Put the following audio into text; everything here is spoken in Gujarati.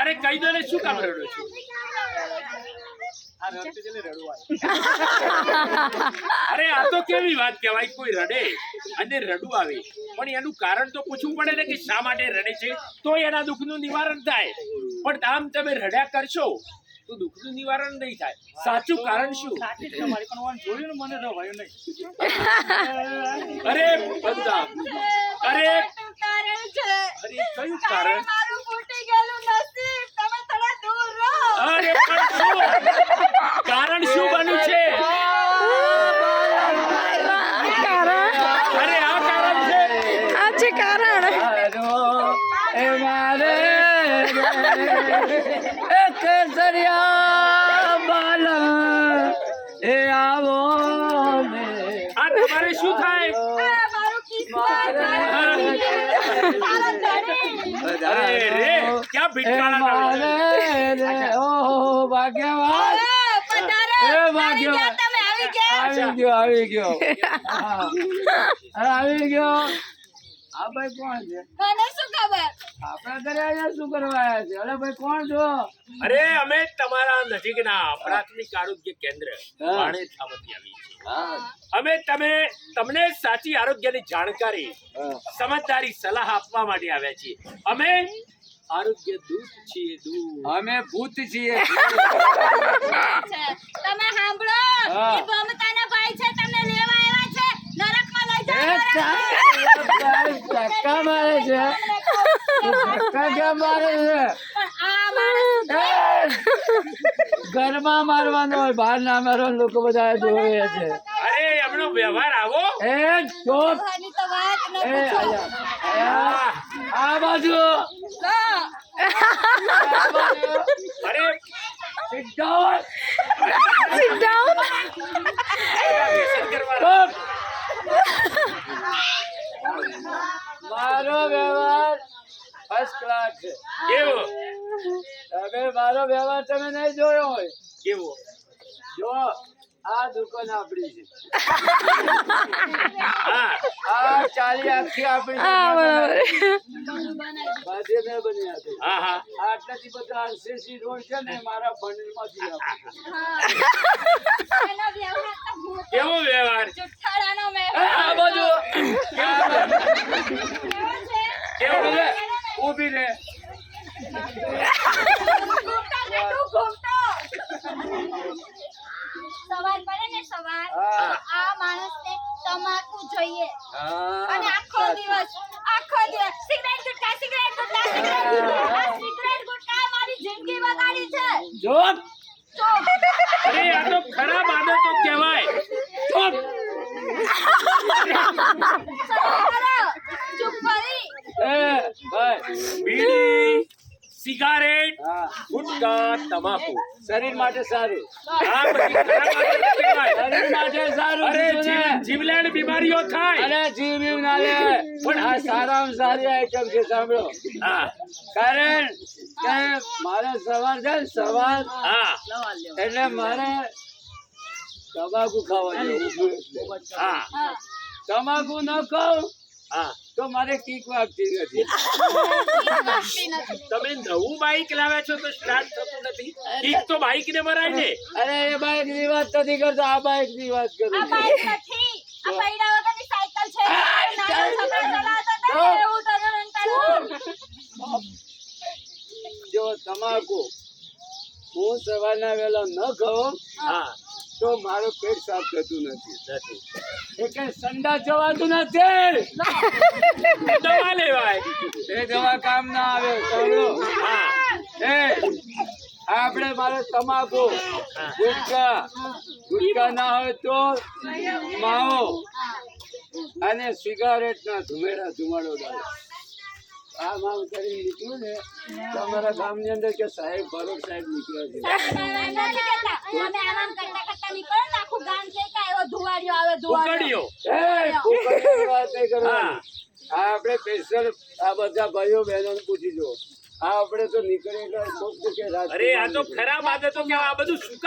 મારે કહી દો ને શું કામ રડો છો? અરે આ તો કેવી વાત કહેવાય, કોઈ રડે અને રડવું આવે પણ એનું કારણ તો પૂછવું પડે ને કે શા માટે રડે છે, તો એના દુઃખનું નિવારણ થાય. પણ આમ તમે રડ્યા કરશો તો દુઃખનું નિવારણ નહીં થાય. સાચું કારણ શું? અરે બંધા, અરે કયું કારણ? અરે પણ શું કારણ શું બન્યું છે? અરે આ કારણ છે. આ છે કારણ. એ મારે એક સરિયા બાલ એ આવો ને આ તમારે શું થાય? અરે રે ક્યાં ભીટકાળા મારે રે ઓ ભાગ્યવાન એ ભાગ્યવાન આવી ગયો હા. આવી ગયો. આ ભાઈ કોણ છે? આપણા ઘરે અહીંયા શું કરવા આવ્યા છે? અરે ભાઈ કોણ છો? અરે અમે તમારા નજીકના પ્રાથમિક આરોગ્ય કેન્દ્ર વાણેથામાંથી આવી છીએ. અમે તમને સાચી આરોગ્યની જાણકારી સમજદારી સલાહ આપવા માટે આવ્યા છીએ. અમે આરોગ્ય દૂત છીએ. અમે ભૂત છીએ. તમે સાંભળો, એ ભમતાના ભાઈ છે, તમને લેવા આવ્યા છે, નરકમાં લઈ જાય. ધક્કા મારે છે. ધક્કા કેમ મારે છે? ઘરમાં મારવાનો હોય, બહાર ના મારવાનો. લોકો બધા જોવે છે. અરે એમનો વ્યવહાર આવો. એ ચોપ. ભગવાનની તો વાત ન એ પૂછો. આ બાજુ. અરે Sit down. Sit down. વ્યસન કરવા ચોપ. મારો વ્યવહાર ફર્સ્ટ ક્લાસ છે. કેવો તમે મારો વ્યવહાર તમે નહીં જોયો હોય. કેવો? જો આ દુકાન આપણી છે. હા આ ચાલી આખી આપણી છે. હા બરાબર. બાજે મેં બની હતી. હા હા આટલાથી બધા RCC રોડ છે ને મારા ફંડમાંથી આપે. એનો વ્યવહાર તો ભૂત કેવો વ્યવહાર? જુઠ્ઠાણાનો એ, વ્યવહાર. આ બાજુ. કેવો છે? કેવો? ઊભી રે. ઊભી રે. ઘૂમતો કેટલું ઘૂમતો. સવાર પડે ને સવાર, હા. આ માણસને તમાકુ જોઈએ અને હા. આખો દિવસ સિગરેટ ગુટકા સિગરેટ ગુટકા સિગરેટ ગુટકા. આ સિગરેટ ગુટકાએ મારી જિંદગી બગાડી છે. જો ચોપ. અરે આ તો ખરાબ આદતો કહેવાય. ચોપ. ચૂપ કરી. એ ભાઈ બીડી, સિગારેટ, હા. ગુટકા, તમાકુ શરીર માટે સારું. આ બધી ખરાબ આદતો કહેવાય. શરીર માટે સારું. અરે બીજું ને. જીવલેણ બીમારીઓ થાય. અરે જીવ ના લે. પણ આ સારામાં સારી આઈટમ છે. સાંભળો. હા કારણ કે મારે સવાર છે ને સવાર હા એટલે મારે તમાકુ ખાવાની. હા હા. તમાકુ ન ખાઉં હા તો મારે કીક વાગતી નથી. વાગતી નથી. તમે નવું બાઈક લાવ્યા છો તો સ્ટાર્ટ થતું નથી. એક તો બાઈક ને મરાય ને. અરે એ બાઈક ની વાત નથી કરતો, આ બાઈક ની વાત કરું આ છું. બાઈક નથી, આ પૈડા વગરની સાયકલ છે. નાનો છોકરો ચલાવતો હતો ને એવું તને. જો તમાકુ હું સવારના વેલા ન ખાઉં હા તો મારું પેટ સાફ થતું નથી. નથી. એટલે સંડા જવાતું નથી. દવા લેવાય. એ દવા કામ ના આવે. સાંભળો. હા એ આપણે મારે તમાકુ ગુટકા ના હોય તો માવો અને સિગારેટ ના ધુમાડો ડાલો. આ માંગ કરી નીકળ્યું ને તમારા ગામની અંદર કે સાહેબ ભરૂચ સાહેબ નીકળ્યા છે. નથી કહેતા. તમે આરામ કરતા કરતા નીકળો ને આખું ગામ છે કે એવો ધુવાડિયો આવે ધુવાડિયો. ઉકળ્યો. એ ફૂફાડીની વાત નહીં કરવાની. હા. આ આપણે સ્પેશિયલ આ બધા ભાઈઓ બહેનો પૂછી જો. આ આપણે તો નીકળે એટલે કોક તો કે અરે આ તો ખરાબ આદતો કહેવાય. આ બધું શું કામ